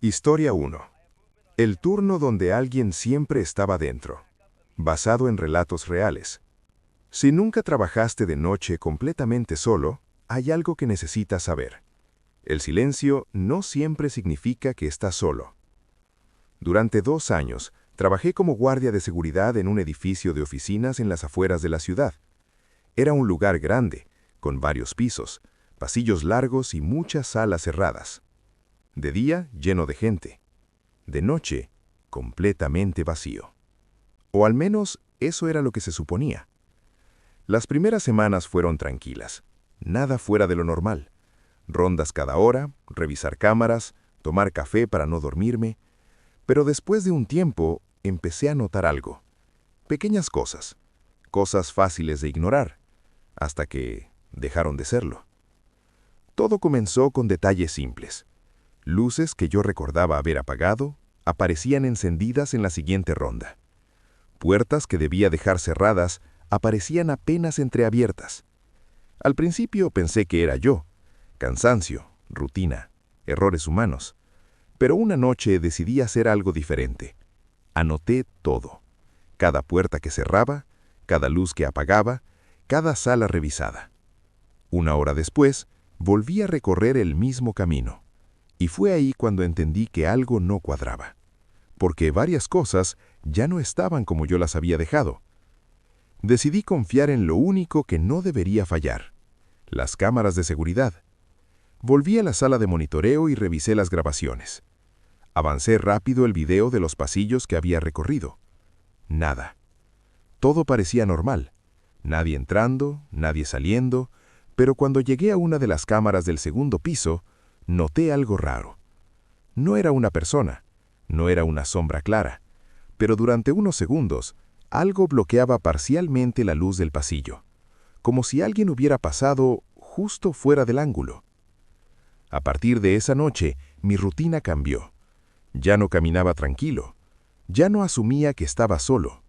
Historia 1. El turno donde alguien siempre estaba dentro. Basado en relatos reales. Si nunca trabajaste de noche completamente solo, hay algo que necesitas saber. El silencio no siempre significa que estás solo. Durante 2 años, trabajé como guardia de seguridad en un edificio de oficinas en las afueras de la ciudad. Era un lugar grande, con varios pisos, pasillos largos y muchas salas cerradas. De día, lleno de gente. De noche, completamente vacío. O al menos, eso era lo que se suponía. Las primeras semanas fueron tranquilas. Nada fuera de lo normal. Rondas cada hora, revisar cámaras, tomar café para no dormirme. Pero después de un tiempo, empecé a notar algo. Pequeñas cosas. Cosas fáciles de ignorar. Hasta que dejaron de serlo. Todo comenzó con detalles simples. Luces que yo recordaba haber apagado, aparecían encendidas en la siguiente ronda. Puertas que debía dejar cerradas, aparecían apenas entreabiertas. Al principio pensé que era yo. Cansancio, rutina, errores humanos. Pero una noche decidí hacer algo diferente. Anoté todo. Cada puerta que cerraba, cada luz que apagaba, cada sala revisada. 1 hora después, volví a recorrer el mismo camino. Y fue ahí cuando entendí que algo no cuadraba. Porque varias cosas ya no estaban como yo las había dejado. Decidí confiar en lo único que no debería fallar: las cámaras de seguridad. Volví a la sala de monitoreo y revisé las grabaciones. Avancé rápido el video de los pasillos que había recorrido. Nada. Todo parecía normal. Nadie entrando, nadie saliendo, pero cuando llegué a una de las cámaras del segundo piso, noté algo raro. No era una persona, no era una sombra clara, pero durante unos segundos, algo bloqueaba parcialmente la luz del pasillo, como si alguien hubiera pasado justo fuera del ángulo. A partir de esa noche, mi rutina cambió. Ya no caminaba tranquilo, ya no asumía que estaba solo.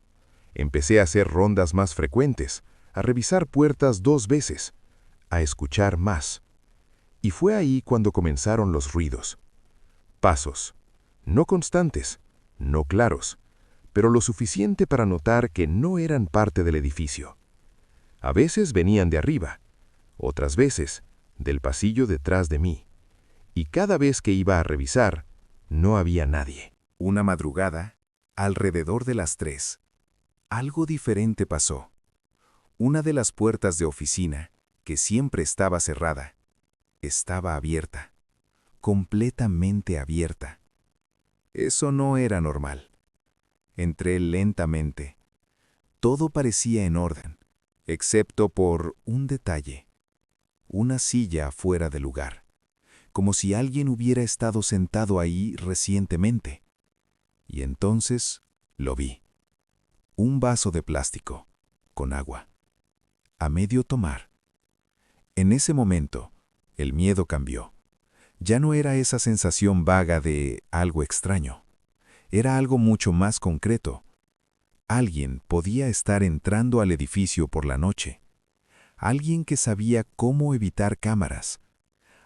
Empecé a hacer rondas más frecuentes, a revisar puertas 2 veces, a escuchar más. Y fue ahí cuando comenzaron los ruidos. Pasos, no constantes, no claros, pero lo suficiente para notar que no eran parte del edificio. A veces venían de arriba, otras veces del pasillo detrás de mí. Y cada vez que iba a revisar, no había nadie. Una madrugada, alrededor de las 3, algo diferente pasó. Una de las puertas de oficina, que siempre estaba cerrada, estaba abierta, completamente abierta. Eso no era normal. Entré lentamente. Todo parecía en orden, excepto por un detalle: una silla fuera de lugar, como si alguien hubiera estado sentado ahí recientemente. Y entonces lo vi. Un vaso de plástico, con agua, a medio tomar. En ese momento, el miedo cambió. Ya no era esa sensación vaga de algo extraño. Era algo mucho más concreto. Alguien podía estar entrando al edificio por la noche. Alguien que sabía cómo evitar cámaras.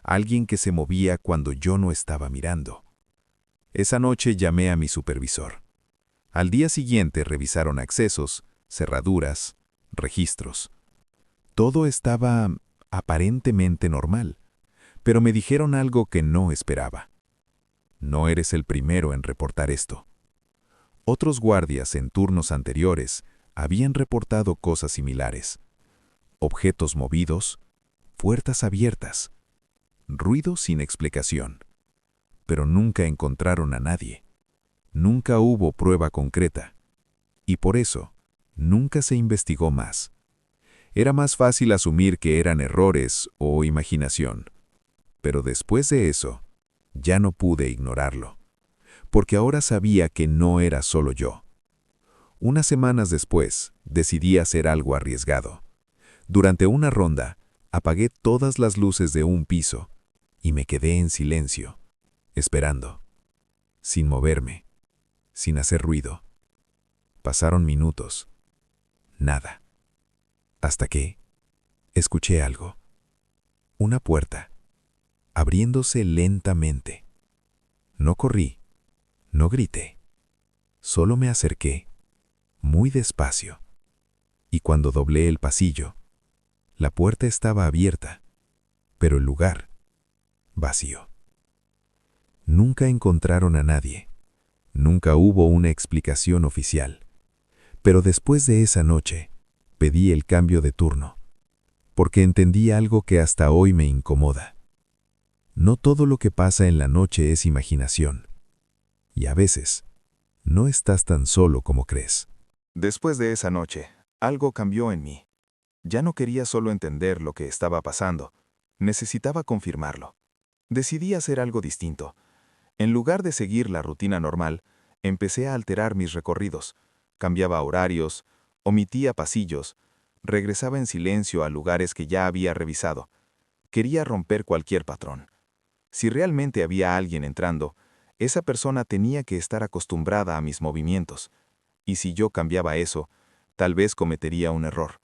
Alguien que se movía cuando yo no estaba mirando. Esa noche llamé a mi supervisor. Al día siguiente revisaron accesos, cerraduras, registros. Todo estaba aparentemente normal, pero me dijeron algo que no esperaba. No eres el primero en reportar esto. Otros guardias en turnos anteriores habían reportado cosas similares: objetos movidos, puertas abiertas, ruido sin explicación. Pero nunca encontraron a nadie. Nunca hubo prueba concreta. Y por eso, nunca se investigó más. Era más fácil asumir que eran errores o imaginación. Pero después de eso, ya no pude ignorarlo. Porque ahora sabía que no era solo yo. Unas semanas después, decidí hacer algo arriesgado. Durante una ronda, apagué todas las luces de un piso y me quedé en silencio, esperando, sin moverme, sin hacer ruido. Pasaron minutos. Nada. Hasta que escuché algo. Una puerta, abriéndose lentamente. No corrí, no grité. Solo me acerqué, muy despacio. Y cuando doblé el pasillo, la puerta estaba abierta, pero el lugar vacío. Nunca encontraron a nadie. Nunca hubo una explicación oficial. Pero después de esa noche, pedí el cambio de turno, porque entendí algo que hasta hoy me incomoda. No todo lo que pasa en la noche es imaginación. Y a veces, no estás tan solo como crees. Después de esa noche, algo cambió en mí. Ya no quería solo entender lo que estaba pasando, necesitaba confirmarlo. Decidí hacer algo distinto. En lugar de seguir la rutina normal, empecé a alterar mis recorridos. Cambiaba horarios, omitía pasillos, regresaba en silencio a lugares que ya había revisado. Quería romper cualquier patrón. Si realmente había alguien entrando, esa persona tenía que estar acostumbrada a mis movimientos. Y si yo cambiaba eso, tal vez cometería un error.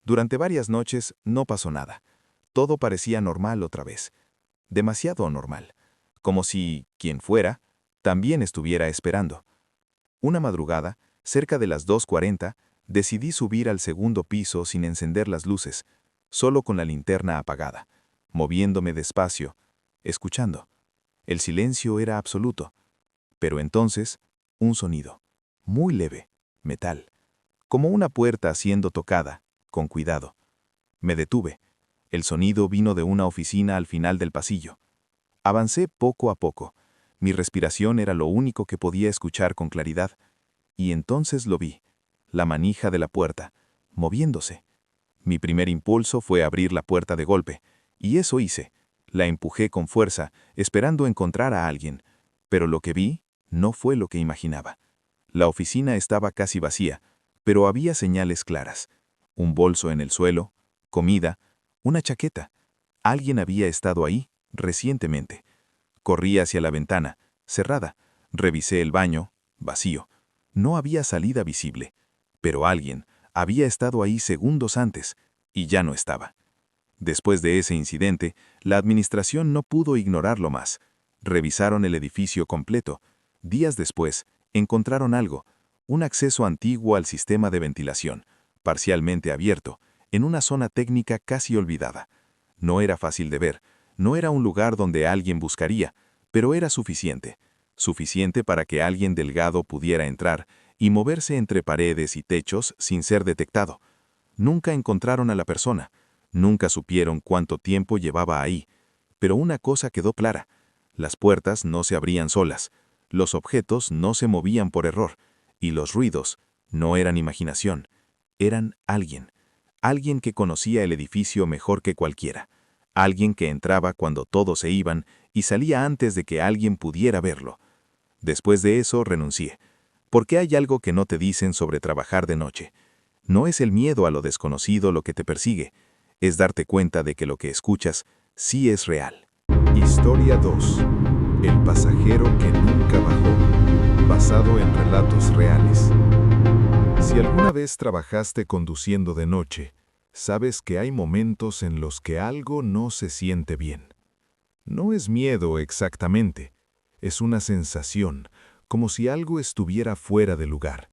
Durante varias noches no pasó nada. Todo parecía normal otra vez. Demasiado normal. Como si, quien fuera, también estuviera esperando. Una madrugada, cerca de las 2:40, decidí subir al segundo piso sin encender las luces, solo con la linterna apagada, moviéndome despacio, escuchando. El silencio era absoluto. Pero entonces, un sonido, muy leve, metal, como una puerta siendo tocada, con cuidado. Me detuve. El sonido vino de una oficina al final del pasillo. Avancé poco a poco. Mi respiración era lo único que podía escuchar con claridad. Y entonces lo vi, la manija de la puerta, moviéndose. Mi primer impulso fue abrir la puerta de golpe, y eso hice. La empujé con fuerza, esperando encontrar a alguien. Pero lo que vi no fue lo que imaginaba. La oficina estaba casi vacía, pero había señales claras. Un bolso en el suelo, comida, una chaqueta. Alguien había estado ahí recientemente. Corrí hacia la ventana, cerrada. Revisé el baño, vacío. No había salida visible, pero alguien había estado ahí segundos antes y ya no estaba. Después de ese incidente, la administración no pudo ignorarlo más. Revisaron el edificio completo. Días después, encontraron algo, un acceso antiguo al sistema de ventilación, parcialmente abierto, en una zona técnica casi olvidada. No era fácil de ver, no era un lugar donde alguien buscaría, pero era suficiente. Suficiente para que alguien delgado pudiera entrar y moverse entre paredes y techos sin ser detectado. Nunca encontraron a la persona, nunca supieron cuánto tiempo llevaba ahí. Pero una cosa quedó clara: las puertas no se abrían solas, los objetos no se movían por error, y los ruidos no eran imaginación, eran alguien. Alguien que conocía el edificio mejor que cualquiera. Alguien que entraba cuando todos se iban y salía antes de que alguien pudiera verlo. Después de eso renuncié, porque hay algo que no te dicen sobre trabajar de noche. No es el miedo a lo desconocido lo que te persigue, es darte cuenta de que lo que escuchas sí es real. Historia 2. El pasajero que nunca bajó, basado en relatos reales. Si alguna vez trabajaste conduciendo de noche, sabes que hay momentos en los que algo no se siente bien. No es miedo exactamente, es una sensación, como si algo estuviera fuera de lugar.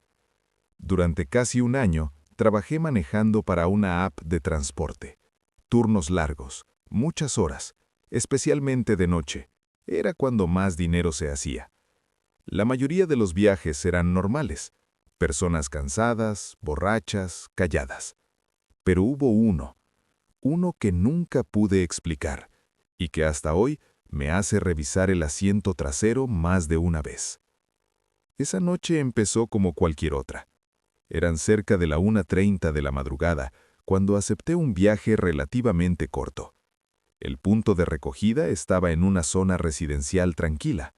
Durante casi un año, trabajé manejando para una app de transporte. Turnos largos, muchas horas, especialmente de noche. Era cuando más dinero se hacía. La mayoría de los viajes eran normales. Personas cansadas, borrachas, calladas. Pero hubo uno que nunca pude explicar, y que hasta hoy me hace revisar el asiento trasero más de una vez. Esa noche empezó como cualquier otra. Eran cerca de la 1:30 de la madrugada, cuando acepté un viaje relativamente corto. El punto de recogida estaba en una zona residencial tranquila,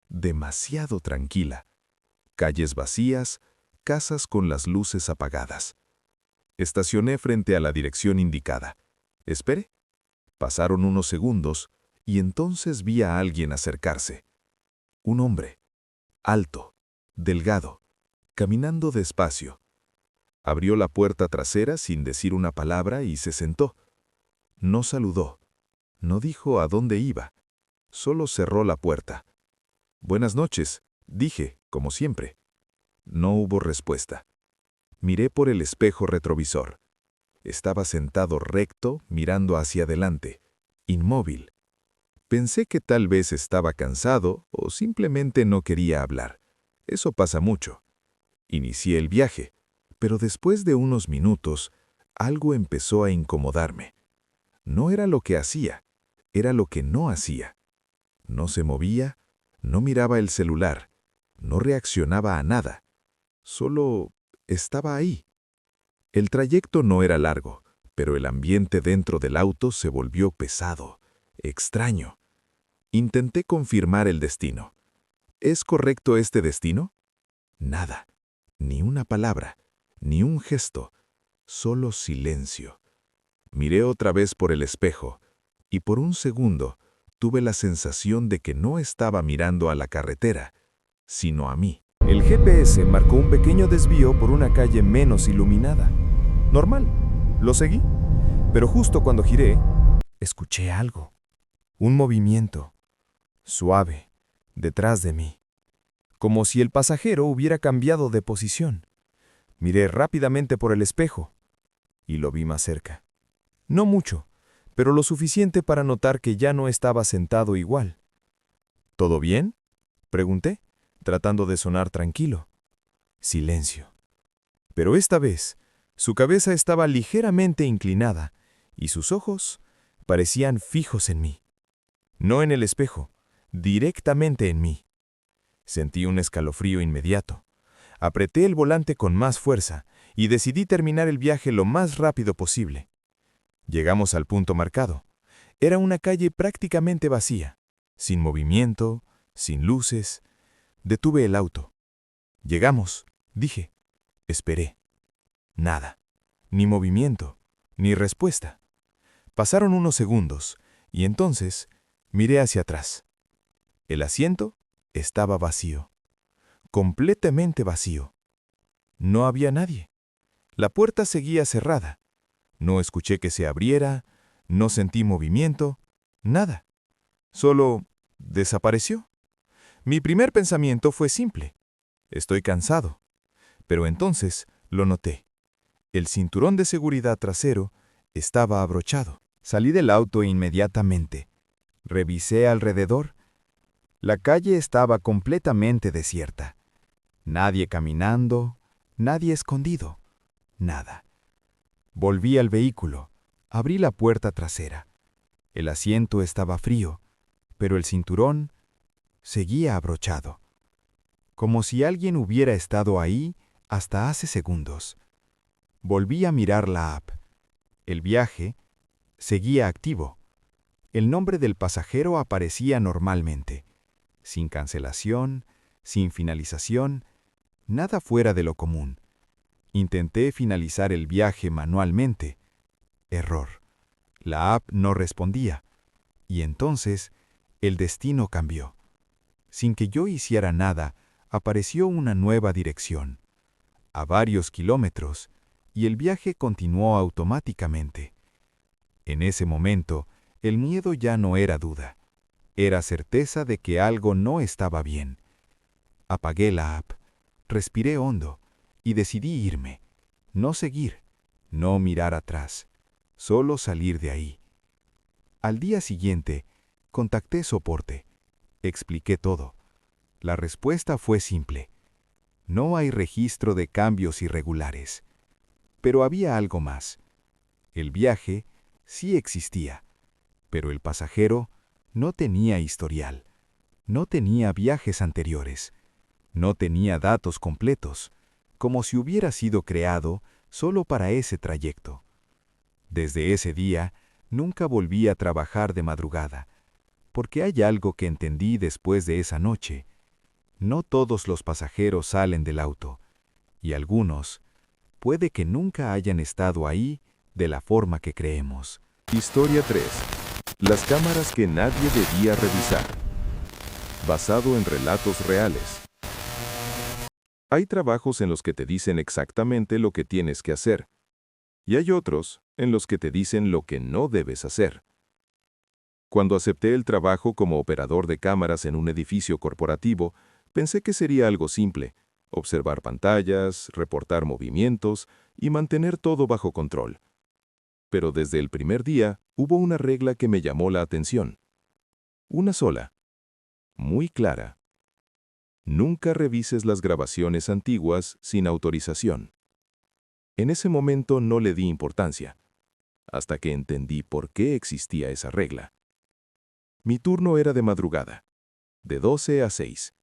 demasiado tranquila. Calles vacías, casas con las luces apagadas. Estacioné frente a la dirección indicada. Esperé. Pasaron unos segundos y entonces vi a alguien acercarse. Un hombre, alto, delgado, caminando despacio. Abrió la puerta trasera sin decir una palabra y se sentó. No saludó, no dijo a dónde iba, solo cerró la puerta. Buenas noches, dije, como siempre. No hubo respuesta. Miré por el espejo retrovisor. Estaba sentado recto, mirando hacia adelante, inmóvil. Pensé que tal vez estaba cansado o simplemente no quería hablar. Eso pasa mucho. Inicié el viaje, pero después de unos minutos, algo empezó a incomodarme. No era lo que hacía, era lo que no hacía. No se movía, no miraba el celular, no reaccionaba a nada. Solo estaba ahí. El trayecto no era largo, pero el ambiente dentro del auto se volvió pesado, extraño. Intenté confirmar el destino. ¿Es correcto este destino? Nada, ni una palabra, ni un gesto, solo silencio. Miré otra vez por el espejo, y por un segundo tuve la sensación de que no estaba mirando a la carretera, sino a mí. El GPS marcó un pequeño desvío por una calle menos iluminada. Normal, lo seguí, pero justo cuando giré, escuché algo. Un movimiento, suave, detrás de mí. Como si el pasajero hubiera cambiado de posición. Miré rápidamente por el espejo y lo vi más cerca. No mucho, pero lo suficiente para notar que ya no estaba sentado igual. ¿Todo bien?, pregunté, tratando de sonar tranquilo. Silencio. Pero esta vez, su cabeza estaba ligeramente inclinada y sus ojos parecían fijos en mí. No en el espejo, directamente en mí. Sentí un escalofrío inmediato. Apreté el volante con más fuerza y decidí terminar el viaje lo más rápido posible. Llegamos al punto marcado. Era una calle prácticamente vacía, sin movimiento, sin luces. Detuve el auto. Llegamos, dije. Esperé. Nada. Ni movimiento, ni respuesta. Pasaron unos segundos, y entonces miré hacia atrás. El asiento estaba vacío. Completamente vacío. No había nadie. La puerta seguía cerrada. No escuché que se abriera, no sentí movimiento, nada. Solo desapareció. Mi primer pensamiento fue simple. Estoy cansado. Pero entonces lo noté. El cinturón de seguridad trasero estaba abrochado. Salí del auto inmediatamente. Revisé alrededor. La calle estaba completamente desierta. Nadie caminando, nadie escondido, nada. Volví al vehículo. Abrí la puerta trasera. El asiento estaba frío, pero el cinturón seguía abrochado. Como si alguien hubiera estado ahí hasta hace segundos. Volví a mirar la app. El viaje seguía activo. El nombre del pasajero aparecía normalmente, sin cancelación, sin finalización, nada fuera de lo común. Intenté finalizar el viaje manualmente. Error. La app no respondía. Y entonces, el destino cambió. Sin que yo hiciera nada, apareció una nueva dirección. A varios kilómetros, y el viaje continuó automáticamente. En ese momento, el miedo ya no era duda. Era certeza de que algo no estaba bien. Apagué la app, respiré hondo y decidí irme. No seguir, no mirar atrás, solo salir de ahí. Al día siguiente, contacté soporte. Expliqué todo. La respuesta fue simple. No hay registro de cambios irregulares. Pero había algo más. El viaje sí existía, pero el pasajero no tenía historial, no tenía viajes anteriores, no tenía datos completos, como si hubiera sido creado solo para ese trayecto. Desde ese día, nunca volví a trabajar de madrugada, porque hay algo que entendí después de esa noche. No todos los pasajeros salen del auto, y algunos puede que nunca hayan estado ahí de la forma que creemos. Historia 3. Las cámaras que nadie debía revisar. Basado en relatos reales. Hay trabajos en los que te dicen exactamente lo que tienes que hacer, y hay otros en los que te dicen lo que no debes hacer. Cuando acepté el trabajo como operador de cámaras en un edificio corporativo, pensé que sería algo simple: observar pantallas, reportar movimientos y mantener todo bajo control. Pero desde el primer día hubo una regla que me llamó la atención. Una sola, muy clara. Nunca revises las grabaciones antiguas sin autorización. En ese momento no le di importancia, hasta que entendí por qué existía esa regla. Mi turno era de madrugada, de 12 a 6.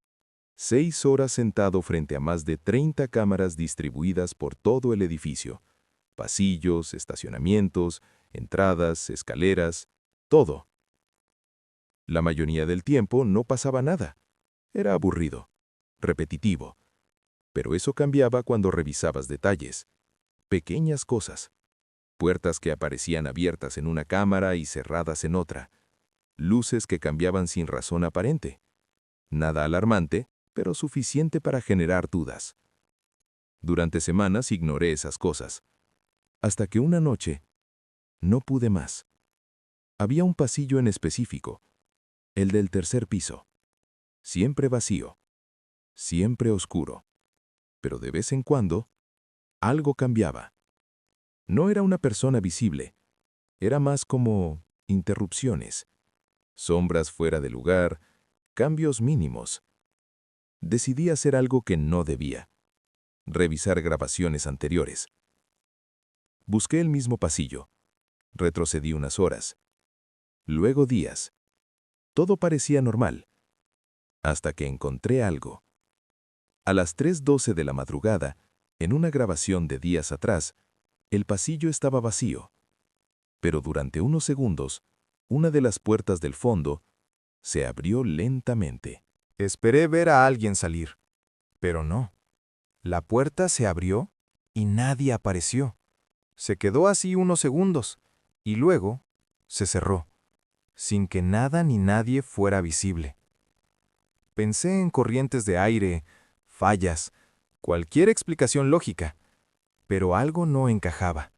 6 horas sentado frente a más de 30 cámaras distribuidas por todo el edificio. Pasillos, estacionamientos, entradas, escaleras, todo. La mayoría del tiempo no pasaba nada. Era aburrido, repetitivo. Pero eso cambiaba cuando revisabas detalles. Pequeñas cosas. Puertas que aparecían abiertas en una cámara y cerradas en otra. Luces que cambiaban sin razón aparente. Nada alarmante, pero suficiente para generar dudas. Durante semanas ignoré esas cosas. Hasta que una noche no pude más. Había un pasillo en específico, el del tercer piso. Siempre vacío, siempre oscuro. Pero de vez en cuando, algo cambiaba. No era una persona visible, era más como interrupciones. Sombras fuera de lugar, cambios mínimos. Decidí hacer algo que no debía: revisar grabaciones anteriores. Busqué el mismo pasillo. Retrocedí unas horas. Luego días. Todo parecía normal. Hasta que encontré algo. A las 3:12 de la madrugada, en una grabación de días atrás, el pasillo estaba vacío. Pero durante unos segundos, una de las puertas del fondo se abrió lentamente. Esperé ver a alguien salir, pero no. La puerta se abrió y nadie apareció. Se quedó así unos segundos y luego se cerró, sin que nada ni nadie fuera visible. Pensé en corrientes de aire, fallas, cualquier explicación lógica, pero algo no encajaba.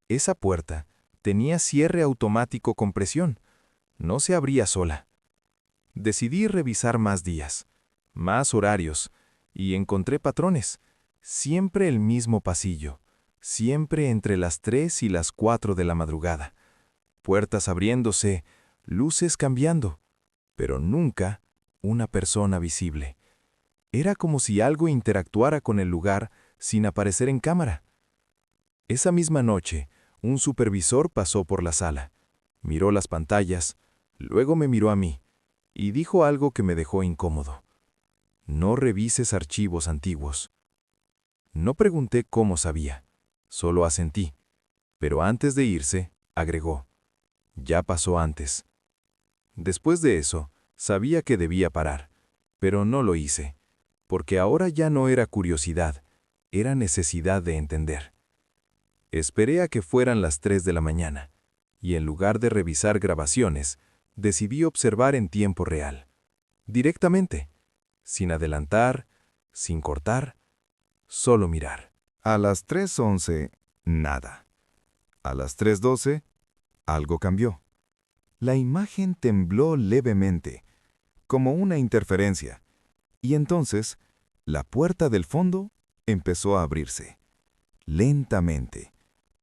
Esa puerta tenía cierre automático con presión, no se abría sola. Decidí revisar más días, más horarios, y encontré patrones. Siempre el mismo pasillo, siempre entre las 3 y las 4 de la madrugada. Puertas abriéndose, luces cambiando, pero nunca una persona visible. Era como si algo interactuara con el lugar sin aparecer en cámara. Esa misma noche, un supervisor pasó por la sala, miró las pantallas, luego me miró a mí, y dijo algo que me dejó incómodo. No revises archivos antiguos. No pregunté cómo sabía, solo asentí, pero antes de irse, agregó: ya pasó antes. Después de eso, sabía que debía parar, pero no lo hice, porque ahora ya no era curiosidad, era necesidad de entender. Esperé a que fueran las 3 de la mañana, y en lugar de revisar grabaciones, decidí observar en tiempo real, directamente, sin adelantar, sin cortar, solo mirar. A las 3:11, nada. A las 3:12, algo cambió. La imagen tembló levemente, como una interferencia, y entonces la puerta del fondo empezó a abrirse, lentamente,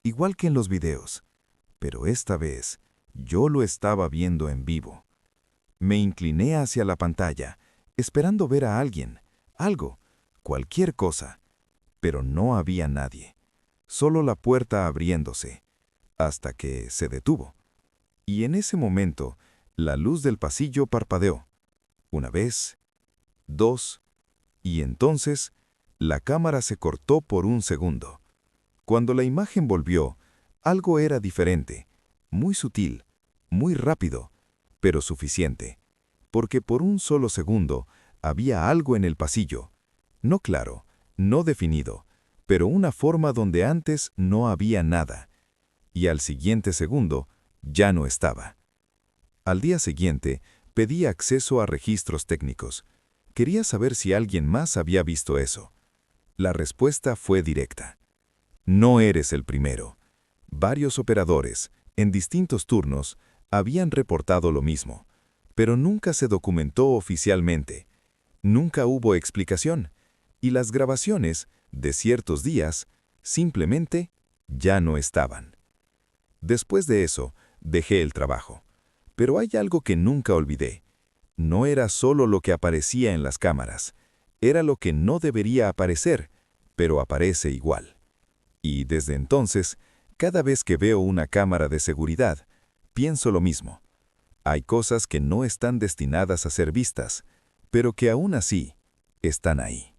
igual que en los videos, pero esta vez yo lo estaba viendo en vivo. Me incliné hacia la pantalla, esperando ver a alguien, algo, cualquier cosa, pero no había nadie, solo la puerta abriéndose, hasta que se detuvo. Y en ese momento, la luz del pasillo parpadeó. Una vez, dos, y entonces, la cámara se cortó por un segundo. Cuando la imagen volvió, algo era diferente, muy sutil, muy rápido, pero suficiente, porque por un solo segundo había algo en el pasillo, no claro, no definido, pero una forma donde antes no había nada, y al siguiente segundo ya no estaba. Al día siguiente, pedí acceso a registros técnicos. Quería saber si alguien más había visto eso. La respuesta fue directa. No eres el primero. Varios operadores, en distintos turnos, habían reportado lo mismo, pero nunca se documentó oficialmente. Nunca hubo explicación, y las grabaciones de ciertos días simplemente ya no estaban. Después de eso, dejé el trabajo. Pero hay algo que nunca olvidé. No era solo lo que aparecía en las cámaras, era lo que no debería aparecer, pero aparece igual. Y desde entonces, cada vez que veo una cámara de seguridad, pienso lo mismo. Hay cosas que no están destinadas a ser vistas, pero que aún así están ahí.